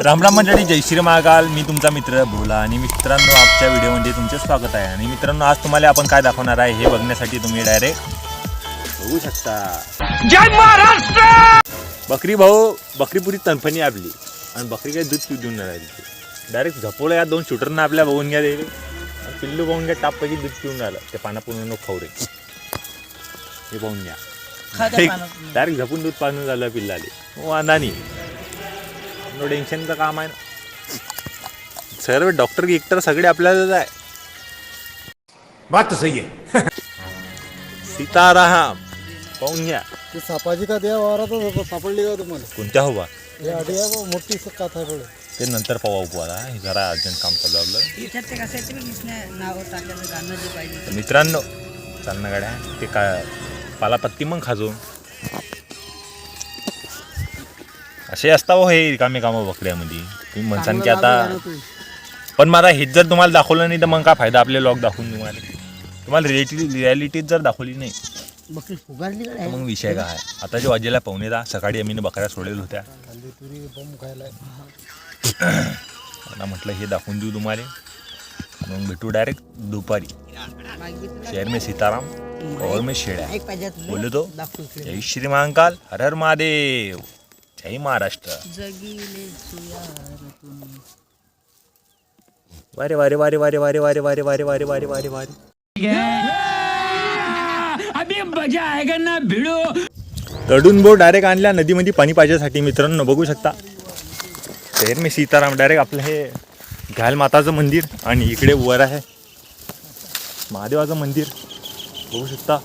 रामराम मंडळी, जय श्री महाकाल. मी तुमचा मित्र भोला आणि मित्रांनो आजच्या व्हिडिओमध्ये तुमचे स्वागत आहे. आणि मित्रांनो आज तुम्हाला आपण काय दाखवणार आहे हे बघण्यासाठी तुम्ही डायरेक्ट बघू शकता. जय महाराष्ट्र. बकरी पुरी तनफणी आपली आणि बकरी काही दूध पिऊ देऊन राहिली. डायरेक्ट झपोळं या दोन शूटरना आपल्या बघून घ्या रे. पिल्लू बघून घ्या, टापपैकी दूध पिऊन राहिलं. ते पाना पूर्ण खाऊ रे. हे बघून घ्या, डायरेक्ट झपून दूध पाजून झालं पिल्लाले. वांदा नाही, नो टेन्शनचं काम आहे ना. सर्व डॉक्टर गिक्टर सगळे आपल्यालाच आहे. बात तो सही है. सीताराम पाहून घ्या. ते सापाची का द्या वारातच सापडली का तुम्हाला? कोणत्या हो बा हे आधी आहे मोठी काथा आहे. ते नंतर पाहू आता. हे जरा अर्जंट काम चालू आपलं. तर मित्रांनो चाल ना गाड्या, ते काय पालापत्ती मग खाजो असे असता हो हे रिकामे कामं बकऱ्यामध्ये. तुम्ही म्हणसान की आता पण मला हेच जर तुम्हाला दाखवलं नाही तर मग काय फायदा आपले लॉग दाखवून. तुम्हाला रियालिटीच जर दाखवली नाही तर मग विषय काय आहे. आता जे वाजेला पाहुणे दा सकाळी आम्ही बकऱ्या सोडेल होत्या. आता म्हटलं हे दाखवून देऊ तुम्हाला. मग भेटू डायरेक्ट दुपारी. शहर में सीताराम और में शेळ्या बोले तो. जय श्री महाकाल, हर हर महादेव, जय महाराष्ट्र. वारे वारे वारे वारे वारे वारे वारे वारे वारे वारे वारे वारे अभी मजा आएगा ना भिडो. तडून बोट डायरेक्ट आणल्या नदीमध्ये पाणी पाजायसाठी. मित्रांनो बघू शकता, शहर में सीताराम. डायरेक्ट आपलं हे घाल माताचं मंदिर आणि इकडे वर आहे महादेवाचं मंदिर बघू शकता.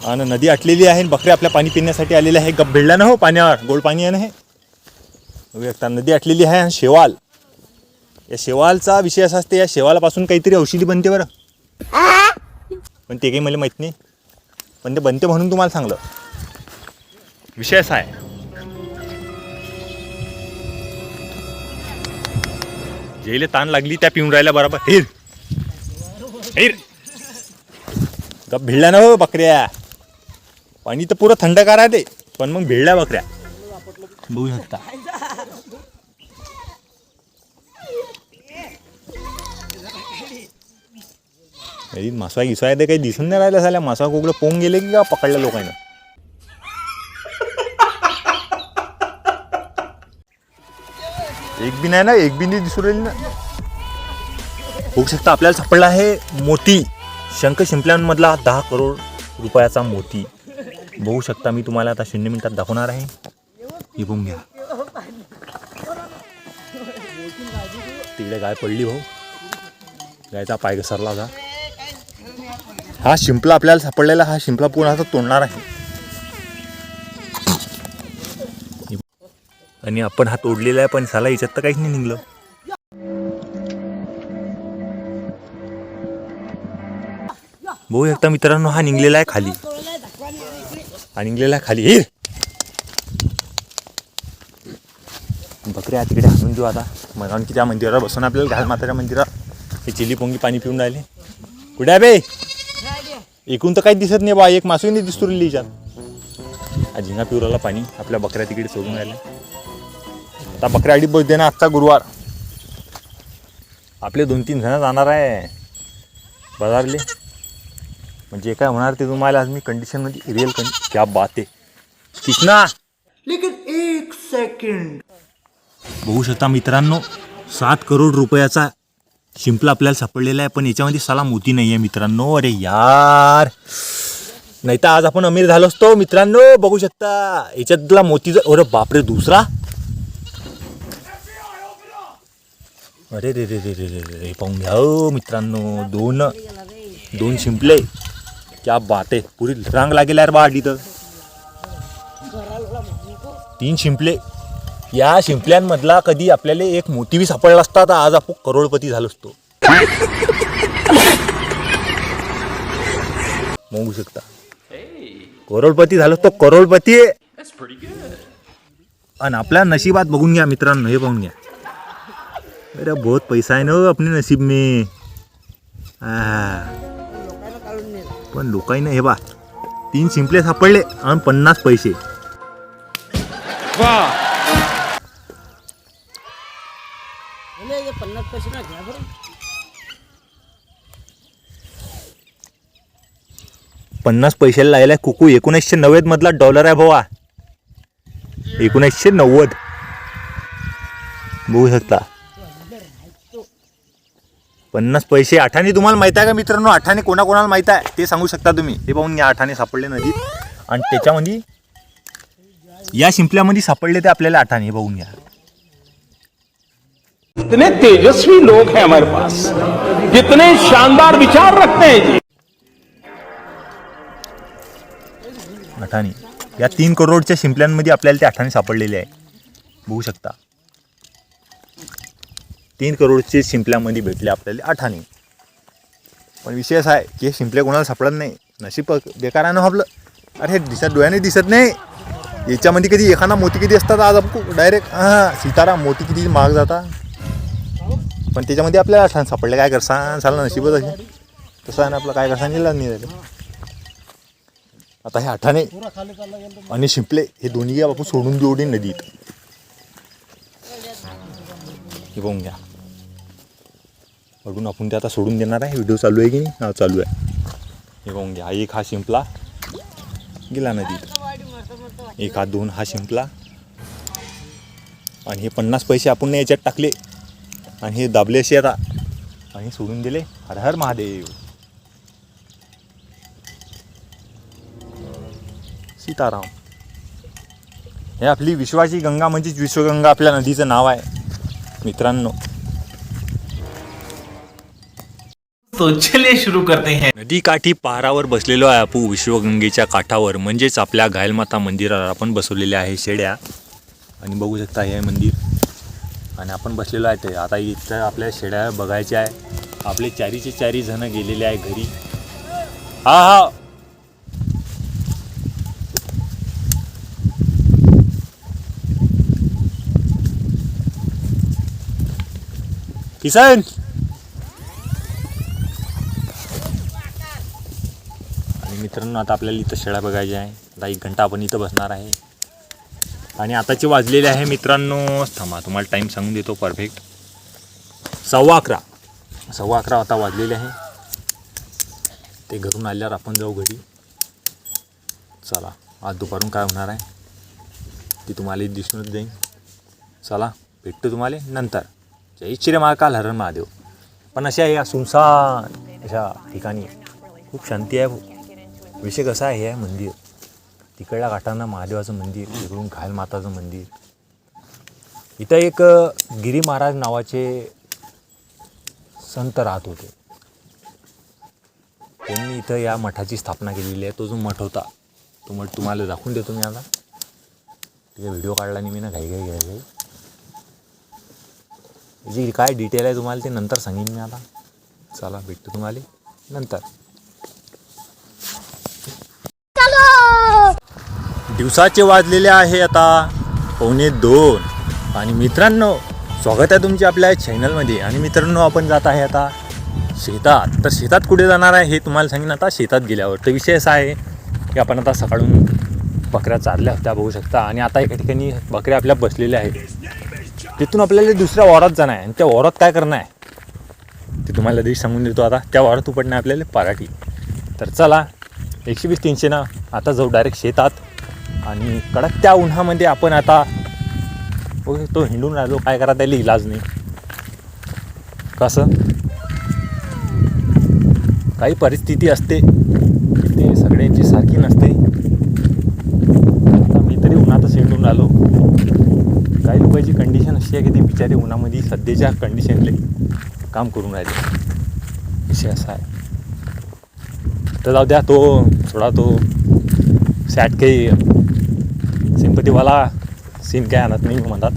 आणि नदी आटलेली आहे. बकरे आपल्या पाणी पिण्यासाठी आलेले आहे. गप भिडला ना हो पाण्यावर, गोड पाणी आहे ना हे. बघू शकता नदी आटलेली आहे. आणि शेवाल, या शेवालचा विषय असा असते, या शेवालापासून काहीतरी औषधी बनते बरं. पण ते काही मला माहीत नाही, पण ते बनते म्हणून तुम्हाला सांगलं. विषय असा आहे, जेले ताण लागली त्या पिऊन राहिल्या बरोबर. हिर हिर गप भिडल्या ना हो बकऱ्या. पाणी तर पुरं थंडगार आहे ते, पण मग भिडल्या बकऱ्या बघू शकता. मासवा गिसवाय ते काही दिसून नाही राहिलं. झाल्या मासवा कोकलं पोंग गेले की का पकडल्या लोकांना. एक बी नाही ना, एक बी नाही दिसून राहिली ना. बघू शकता आपल्याला सापडला आहे मोती. शंख शिंपल्यांमधला 10 करोड रुपयाचा मोती बघू शकता. मी तुम्हाला आता 0 मिनिटात दाखवणार आहे. हे बघून घ्या. तिकडे गाय पडली भाऊ, गायचा पाय घसरला होता. हा शिंपला आपल्याला सापडलेला. हा शिंपला पूर्ण आता तोडणार आहे. आणि आपण हा तोडलेला आहे, पण साला याच्यात तर काहीच नाही निघलं. बघू शकता मित्रांनो, हा निघलेला आहे खाली. हा निघलेला आहे खाली. बकऱ्या तिकडे हाणून देऊ आता. मग आणखी त्या मंदिरावर बसून आपल्याला घाल माताच्या मंदिरात हे चिली पोंगी पाणी पिऊन राहिले. कुठे आहे बे? एकूण तर काही दिसत नाही बा. एक मासू नाही दिसतो राहिली याच्यात. झिंगा पिवराला पाणी आपल्या बकऱ्या तिकडे सोडून राहिल्या. आता बकऱ्या अडी बस देणार. आजचा गुरुवार आपले 2-3 जण जाणार आहे बाजारले. म्हणजे काय होणार ते तुम्हाला आज मी कंडिशनमध्ये रिअल क्या बात आहे. किसना लेकिन 1 सेकंड. बघू शकता मित्रांनो, 7 करोड रुपयाचा शिंपला आपल्याला सापडलेला आहे. पण याच्यामध्ये साला मोती नाही आहे मित्रांनो. अरे यार, नाही तर आज आपण अमीर झालो असतो मित्रांनो. बघू शकता याच्यातला मोतीचा. अरे बापरे, दुसरा. अरे रे रे रे रे रे रे पाहून घ्या मित्रांनो. दोन शिंपले. क्या बात आहे. पुरी रांग लागेल यार बा आडी. तर 3 शिंपले. या शिंपल्यांमधला कधी आपल्याला एक मोती बी सापडला असता तर आज आपण करोडपती झालो असतो. बघू शकता, करोडपती झालो असतो. करोडपती. आणि आपल्या नशिबात बघून घ्या मित्रांनो. हे बघून घ्या. अरे बहुत पैसा आहे ना अपने नसीब में. पण लोकांना हे बा 3 शिंपले सापडले आणि 50 पैसे. हे 50 पैसे ना घ्या बरं. 50 पैशाला लागलाय कुकू. 1990 मधला डॉलर आहे भावा. 1990 बघू शकता. 50 पैसे. आठाने तुम्हाला माहित आहे का मित्रांनो? आठाने कोणाकोणाला माहित आहे ते सांगू शकता तुम्ही. हे पाहून घ्या, आठाने सापडले नदीत आणि त्याच्यामध्ये या शिंपल्यामध्ये सापडले ते आपल्याला आठाने. हे बघून घ्या. कितने तेजस्वी लोग हैं हमारे पास, कितने शानदार विचार रखते हैं जी. आठाने या 3 करोडच्या शिंपल्यांमध्ये आपल्याला ते आठाने सापडलेले आहे. बघू शकता. 3 करोडचे शिंपल्यामध्ये भेटले आपल्याला आठाने. पण विषय असा आहे की हे शिंपले कोणाला सापडत नाही. नशीब बेकार आहे ना आपलं. अरे डोळ्याने दिसत नाही. याच्यामध्ये कधी एखादा मोती किती असतात आज आपण डायरेक्ट सीताराम मोती किती महाग जाता. पण त्याच्यामध्ये आपल्याला आठाने सापडले. काय करसा झालं नशीबच असे. तसं आहे ना आपलं. काय करसा निला नाही झालं. आता हे आठाने आणि शिंपले हे दोन्ही आपण सोडून देऊ दे नदीत. हे बघून घ्या. बघून आपण ते आता सोडून देणार आहे. व्हिडिओ चालू आहे की नाही? हा चालू आहे. हे बघून घ्या. एक हा शिंपला गेला नदीत. एक हा 2 हा शिंपला आणि हे 50 पैसे आपण याच्यात टाकले आणि हे दाबले असे आता आणि सोडून दिले. हर हर महादेव सीताराम. हे आपली विश्वाची गंगा म्हणजेच विश्वगंगा आपल्या नदीचं नाव आहे मित्रांनो. तो चलिए शुरू करते हैं. नदी काठी पहारावर बसलेलो आहे आपण विश्वगंगेच्या काठावर. म्हणजेच आपल्या घायलमाता मंदिरावर आपण बसवलेल्या आहे शेड्या. आणि बघू शकता हे मंदिर आणि आपण बसलेलो आहे ते. आता इथं आपल्या शेड्या बघायच्या आहे. आपले 4 जण गेलेले आहे घरी. हा किसन. आणि मित्रांनो आता आपल्याला इथं शेळ्या बघायच्या आहे. आता 1 घंटा आपण इथं बसणार आहे. आणि आताचे वाजलेले आहे मित्रांनो. थांबा तुम्हाला टाईम सांगून देतो परफेक्ट. 11:15 आता वाजलेले आहे. ते घरून आल्यावर आपण जाऊ घरी. चला आज दुपारून काय होणार आहे ते तुम्हाला दिसूनच जाईल. चला भेटतो तुम्हाला नंतर. जय श्री महाकाल, हर हर महादेव. पण अशा या सुनसान अशा ठिकाणी खूप शांती आहे. विषय कसा आहे हे मंदिर. तिकडल्या घाटांना महादेवाचं मंदिर, इकडून घायल माताचं मंदिर. इथं एक गिरी महाराज नावाचे संत राहत होते. त्यांनी इथं या मठाची स्थापना केलेली आहे. तो जो मठ होता तो मठ तुम्हाला दाखवून देतो मी आता. ठीक आहे. व्हिडिओ काढला नाही मी ना घाई. जी काय डिटेल आहे तुम्हाला ते नंतर सांगेन मी आता. चला भेटतो तुम्हाला नंतर. दिवसाचे वाजलेले आहे आता 1:45. आणि मित्रांनो स्वागत आहे तुमचे आपल्या चॅनलमध्ये. आणि मित्रांनो आपण जात आहे आता शेतात. तर शेतात कुठे जाणार आहे हे तुम्हाला सांगेन आता शेतात गेल्यावर. तर विषय असा आहे की आपण आता सकाळून बकऱ्या चारल्या होत्या बघू शकता. आणि आता एका ठिकाणी बकऱ्या आपल्या बसलेल्या आहेत. तिथून आपल्याला दुसऱ्या वावरात जाणं आहे. आणि त्या वावरात काय करणं आहे ते तुम्हाला आधी सांगून देतो. आता त्या वावरात उपडणं आहे आपल्याला पराठी. तर चला 120-300 ना आता जाऊ डायरेक्ट शेतात. आणि कडक त्या उन्हामध्ये आपण आता तो हिंडून राहिलो. काय करा त्याला इलाज नाही. कसं काही परिस्थिती असते ते सगळ्यांची सारखी नसते. आता मी तरी उन्हातच हिंडून राहिलो. काही लोकांची कंडिशन अशी आहे की ते बिचारे उन्हामध्ये सध्याच्या कंडिशनले काम करून राहिले. विषय असा आहे. तर जाऊ द्या. तो थोडा तो सॅट काही सिंपतीवाला सीन काय आणत नाही म्हणतात.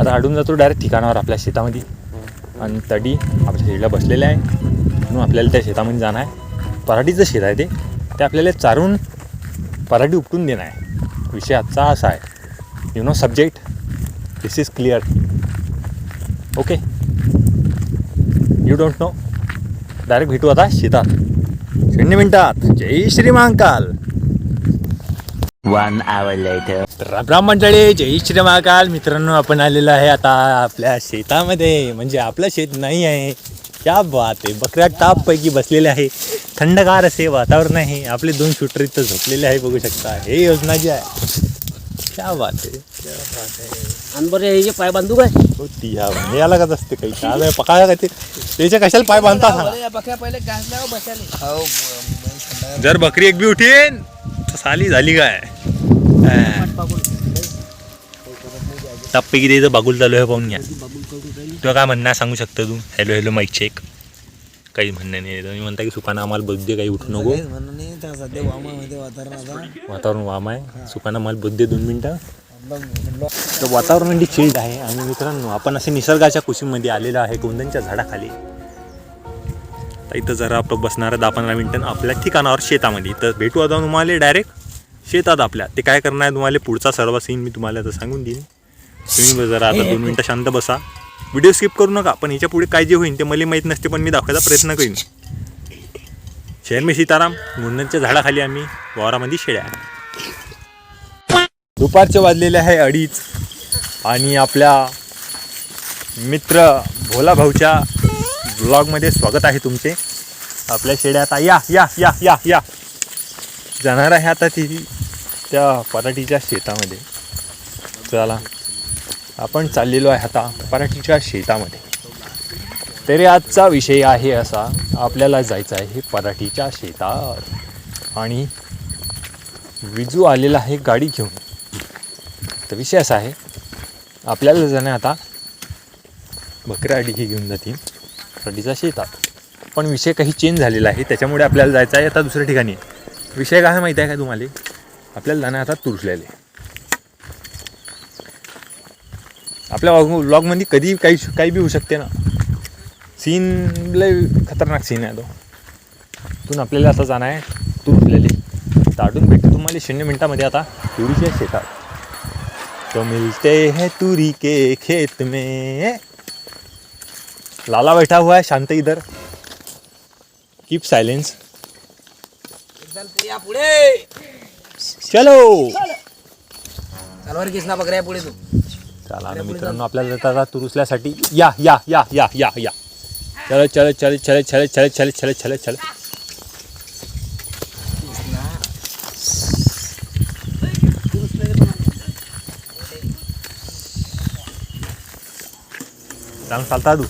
आता अडून जातो डायरेक्ट ठिकाणावर आपल्या शेतामध्ये. आणि तडी आपल्या शेडला बसलेल्या आहे म्हणून आपल्याला त्या शेतामध्ये जाणं आहे. पराठीचं शेत आहे ते आपल्याला चारून पराठी उपटून देणं आहे. विषय आजचा असा आहे. You know subject. This is clear. Okay. You don't know. Direct भेटू आता शेतात 0 मिनिटात. जय श्री महाकाल. 1 hour later. राम मंडळी, जय श्री महाकाल. मित्रांनो, आपण आलेलो आहे आता आपल्या शेतामध्ये. म्हणजे आपलं शेत नाही आहे, क्या बात आहे. बकऱ्या टापपैकी बसलेले आहे, थंडगार असे वातावरण आहे. आपले 2 शूटर इथं झोपलेले आहे, बघू शकता. हे योजना जी आहे, क्या बात आहे. अनबर हे पाय बांधू काय होती या लागत असते काही काय पकाया का ते त्याच्या कशाला पाय बांधता सांगा. बकऱ्या पहिले घासल्यावर बसायला जर बकरी एक बी उठीन तर साली झाली काय. टप्पैकी त्याचं बागुल चालू आहे, पाहून घ्या. तुला काय म्हणणं सांगू शकता तू. Hello hello mike check. काही म्हणणं नाही. तुम्ही म्हणता की सुकाना आम्हाला बुद्धी काही उठू नको. वातावरण वाम आहे. सुकाना मला बुद्धी 2 मिनटं. तर वातावरण म्हणजे चिल्ड आहे. आणि मित्रांनो, आपण असे निसर्गाच्या कुशीमध्ये आलेलो आहे, गोंधनच्या झाडाखाली. तर इथं जरा आपण बसणार 10-15 मिनिटं आपल्या ठिकाणावर शेतामध्ये. तर भेटू आता तुम्हाला डायरेक्ट शेतात आपल्या. ते काय करणार आहे तुम्हाला पुढचा सर्व सीन मी तुम्हाला आता सांगून देईन. तुम्ही जरा आता 2 मिनटं शांत बसा. व्हिडिओ स्किप करू नका. पण ह्याच्या पुढे काय जे होईल ते मला माहीत नसते, पण मी दाखवायचा प्रयत्न करीन. शहर मी सीताराम. गोंधनच्या झाडाखाली आम्ही वावरामध्ये शेळ्या. दुपारचे वाजलेले आहे 2:30 आणि आपल्या मित्र भोला भाऊच्या ब्लॉगमध्ये स्वागत आहे तुमचे. आपल्या शेळ्या आता या या या या या जाणार आहे आता ती त्या पराठीच्या शेतामध्ये. चला, आपण चाललेलो आहे आता पराठीच्या शेतामध्ये. तरी आजचा विषय आहे असा, आपल्याला जायचं आहे पराठीच्या शेतात. आणि विजू आलेला आहे गाडी घेऊन. तर विषय असा आहे, आपल्याला जाणे आता बकऱ्या अडीही घेऊन जातील पराठीच्या शेतात. पण विषय काही चेंज झालेला आहे, त्याच्यामुळे आपल्याला जायचं आहे आता दुसऱ्या ठिकाणी. विषय काय माहिती आहे का तुम्हाला? आपल्याला जाणं आता तुरसलेले. आपल्या व्लॉगमध्ये कधी काही बी होऊ शकते ना. सीन लय खतरनाक सीन आहे तो. तिथून आपल्याला आता जाणं आहे तुरसलेले. दाटून भेटतो तुम्हाला 0 मिनटामध्ये आता तुरीच्या शेतात. तो मिलते हैं तुरी के खेत में. लाला बैठा हुआ है शांत इधर. Keep silence. पुढे चलो चालवर किसना बकऱ्या पुढे तू. चला ना मित्रांनो, आपल्याला जाता तुरुसल्यासाठी. या या या या या या चल चल चल चल चल चल चल चल चल चल. चांग चालता तू.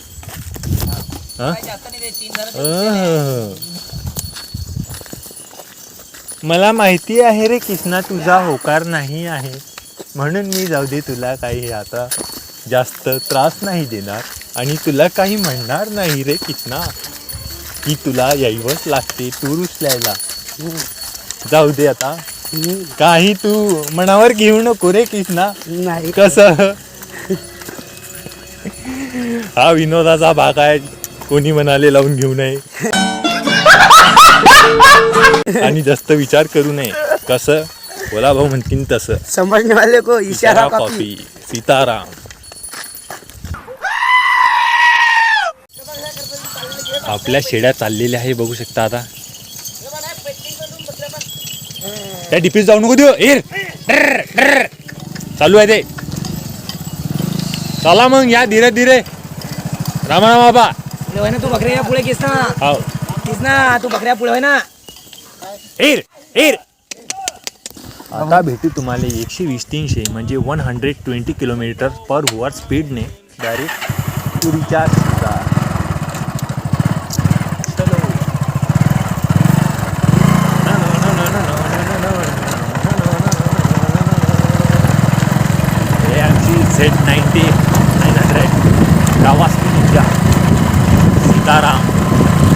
मला माहिती आहे रे किसना, तुझा होकार नाही आहे, म्हणून मी जाऊ दे तुला काही आता जास्त त्रास नाही देणार. आणि तुला काही म्हणणार नाही रे किसना की तुला यायवंच लागते तूर उचलायला. जाऊ दे आता. काही तू मनावर घेऊ नको रे किसना. नाही कसं हा विनोदाचा भाग आहे, कोणी म्हणाले लावून घेऊ नये आणि जास्त विचार करू नये. कसं बोला भाऊ म्हणतील तसं. समजने वाले को इशारा कॉपी. सीताराम. आपल्या शेड्या चाललेल्या आहे, बघू शकता. आता त्या डिपीत जाऊ नको देऊ. एर चालू आहे ते. चला मग या धीरे धीरे. रामाराम बाबा. पुढे ना तू बकऱ्या पुढे किसना. हो किसना तू बकऱ्या पुढे ना. एर एर. आता भेटू तुम्हाला 120-300 म्हणजे 120 km/h स्पीडने डायरेक्ट तुरीच्या शेतात. हे आमची Z90 900 गावास्ती निंजा. सीताराम.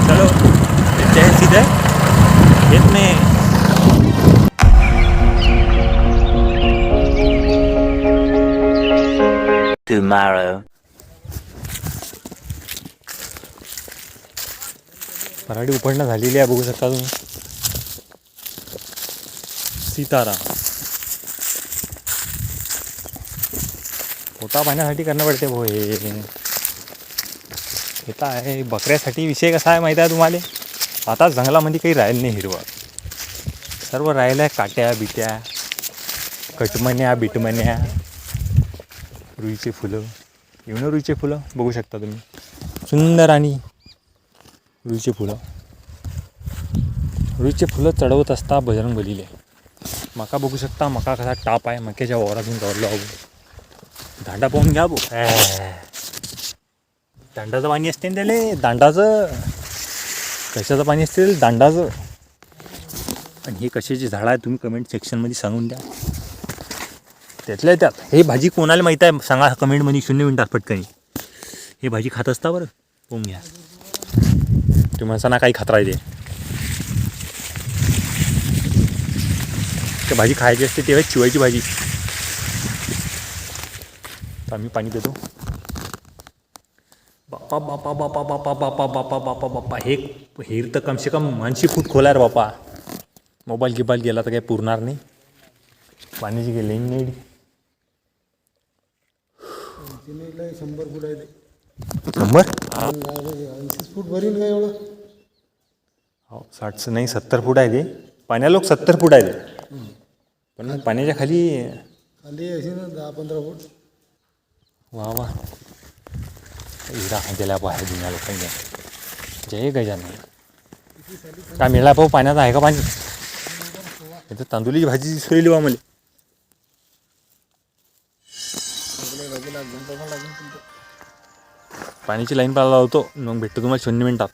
चलो मिलते हैं सीधे खेत में. Tomorrow. पराठी उपडणं झालेली आहे, बघू शकता तुम्ही. सीताराम. पोटा पाण्यासाठी करणं पडते भाऊ हे. येता आहे बकऱ्यासाठी. विषय कसा आहे माहिती आहे तुम्हाला? आता जंगलामध्ये काही राहिलं नाही हिरवं. सर्व राहिलं आहे काट्या बिट्या. कटमण्या बिटमण्या, रुईचे फुलं, येऊन रुईचे फुलं बघू शकता तुम्ही, सुंदर आणि रुईचे फुलं. रुईचे फुलं चढवत असता बजरंग बलीले. मका बघू शकता, मका कसा टाप आहे, मक्याच्या वावरातून काढलो आहो. दांडा पाहून घ्या बो, दांडाचं पाणी असते ना त्याले, दांडाचं. कशाचं पाणी असते दांडाचं. आणि हे कशाची झाडं आहे तुम्ही कमेंट सेक्शनमध्ये सांगून द्या. त्यातल्या त्यात हे भाजी कोणाला माहीत आहे सांगा कमेंटमध्ये 0 मिनिटात पटकनी. हे भाजी खात असता बरं, पाहून घ्या. तुम्ही माणसांना काही खात राहते, ते भाजी खायची असते तेव्हा चिवायची भाजी. तर आम्ही पाणी देतो. बापा बापा बापा बापा बापा बापा बापा बापा, हे हेर तर कमसे कम 80 फूट खोला रे बापा. मोबाईल गिबाईल गेला तर काही पुरणार नाही. पाण्याची गेली नाही. 100 फूट आहे ते. 100 80 फूट भरीन का एवढं? हो 60 नाही 70 फूट आहे ते. पाण्या लोक 70 फूट आहे ते. पण पाण्याच्या खाली अशी ना 10-15 फूट. वा वा, हिरा गेल्या पाहिजे जुन्या लोकांनी. जय गजानन. काय मिळाला पाहू पाण्याचा आहे का पाणी? इथं तांदुळीची भाजी दिसली बा मला. पाण्याची लाईन पाहायला लावतो, मग भेटतो तुम्हाला 0 मिनिटात.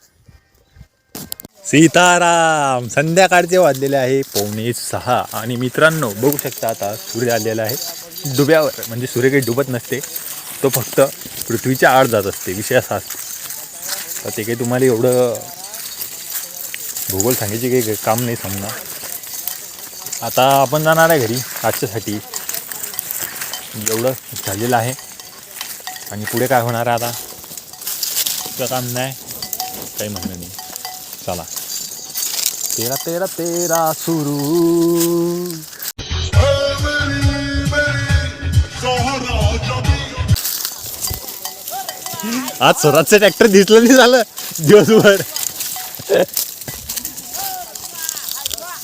सीताराम. संध्याकाळचे वाजलेले आहे 5:45 आणि मित्रांनो बघू शकता आता सूर्य आलेला आहे डुब्यावर. म्हणजे सूर्य काही डुबत नसते, तो फक्त पृथ्वीच्या आड जात असते. विषय असा असतो. तर ते काही तुम्हाला एवढं भूगोल सांगायचे काही काम नाही समजा. आता आपण जाणार आहे घरी आजच्यासाठी. एवढं झालेलं आहे आणि पुढे काय होणार आहे आता इतकं काम नाही, काही म्हणणं नाही. चला, तेरा तेरा तेरा सुरू. आज स्वराजचं ट्रॅक्टर दिसलं नाही झालं दिवसभर.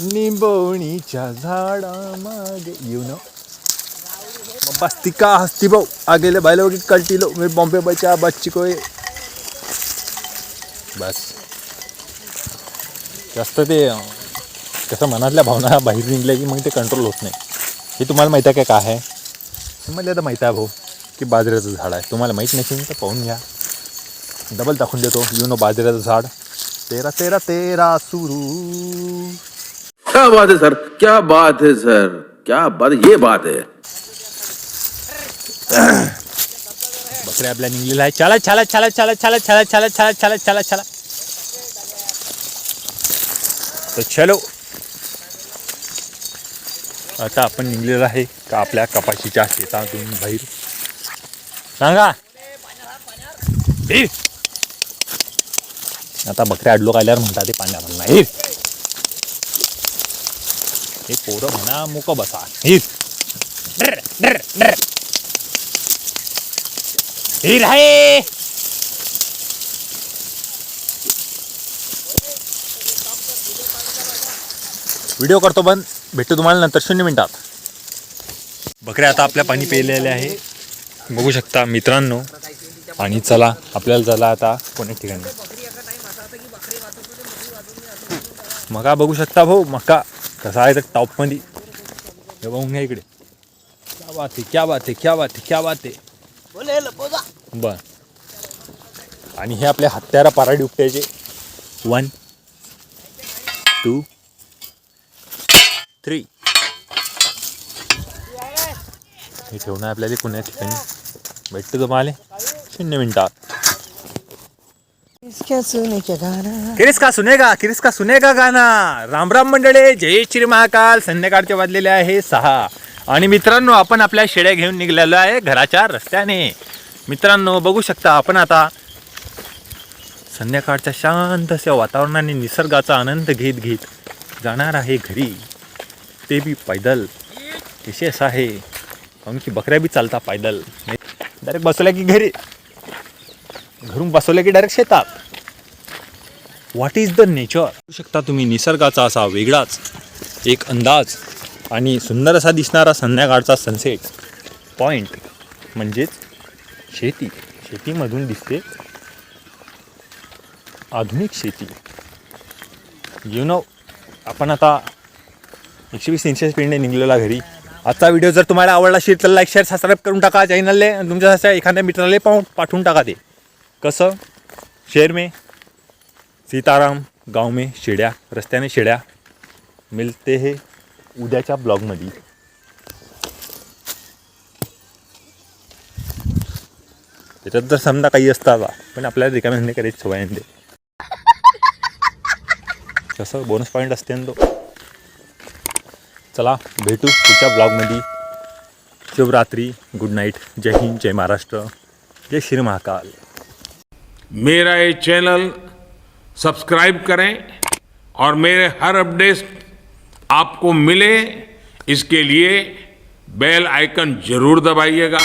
निंबवणीच्या झाडा मागे येऊन बस्तिका हस्ती भाऊ आगेले बायलो की कल्टिलो मी बॉम्बे बचा बच्ची को. बस जास्त ते कसं मनातल्या भावना बाहेर निघल्या की मग ते कंट्रोल होत नाही. हे तुम्हाला माहीत आहे काय आहे? मला आता माहीत आहे भाऊ की बाजऱ्याचं झाड आहे. तुम्हाला माहीत नसेल तर पाहून घ्या. डबल दाखवून देतो. बाजऱ्याचं झाड. तेरा तेरा तेरा सुरू. क्या बात है सर, क्या बात है सर, क्या बात, ये बात है. बकऱ्या आपल्या निघलेला आहे. चला चला चला चला चला चला चला चला चला चला चला. तर चलो आता आपण निघलेलं आहे का आपल्या कपाशीच्या शेतातून बाहेर. सांगा आता बकऱ्या अडलो आल्यावर म्हणतात ते पाण्यात नाही. हे पोरं म्हणा मुक बसा. हिर आहे. व्हिडिओ करतो बंद. भेटतो तुम्हाला नंतर 0 मिनिटात. बकऱ्या आता आपल्या पाणी प्यायलेले आहे बघू शकता मित्रांनो. आणि चला आपल्याला झाला आता कोणत्या ठिकाणी. मका बघू शकता भाऊ. मका कसा आहे तर टॉपमध्ये. हे बघून घ्या इकडे. क्या बात आहे, क्या बात आहे, क्या बात आहे, क्या बात आहे. बर. आणि हे आपल्या हत्यारा पाराडी उपट्याचे 1 2 3. हे ठेवणं आपल्याला कोण्या ठिकाणी. भेटतो तुम्हाला 0 मिनिटात. किरिस का सुनेगा गाना. राम राम मंडळे, जय श्री महाकाल. संध्याकाळचे वाजलेले आहे 6 आणि मित्रांनो आपण आपल्या शेळ्या घेऊन निघलेलो आहे घराच्या रस्त्याने. मित्रांनो बघू शकता आपण आता संध्याकाळच्या शांतशा वातावरणाने निसर्गाचा आनंद घेत घेत जाणार आहे घरी. ते बी पैदल. विशेष आहे कारण की बकऱ्या बी चालता पैदल. डायरेक्ट बसवल्या की घरी, घरून बसवल्या की डायरेक्ट शेतात. What is the nature. बघू शकता तुम्ही निसर्गाचा असा वेगळाच एक अंदाज आणि सुंदर असा दिसणारा संध्याकाळचा सनसेट पॉईंट म्हणजेच शेती. शेतीमधून दिसते आधुनिक शेती. आपण आता 120-300 स्पीडने निघलेला घरी. आजचा व्हिडिओ जर तुम्हाला आवडला असेल तर लाईक शेअर सबस्क्राईब करून टाका चॅनलले. तुमच्या एखाद्या मित्राला पाठवून टाका. ते कसं शहर में सीताराम, गाव में शेड्या, रस्त्याने शेड्या. मिळते हे उद्याच्या ब्लॉगमध्ये. त्याच्यात जर समजा काही असता पण आपल्याला रिकामे धंदे करायची सवय नाही. कसं बोनस पॉईंट असते ना तो. चला भेटू पुढच्या ब्लॉगमध्ये. शुभरात्री, गुड नाईट, जय हिंद, जय महाराष्ट्र, जय श्री महाकाल. मेरा ये चैनल सब्सक्राइब करें और मेरे हर अपडेट आपको मिले इसके लिए बेल आइकन जरूर दबाइएगा.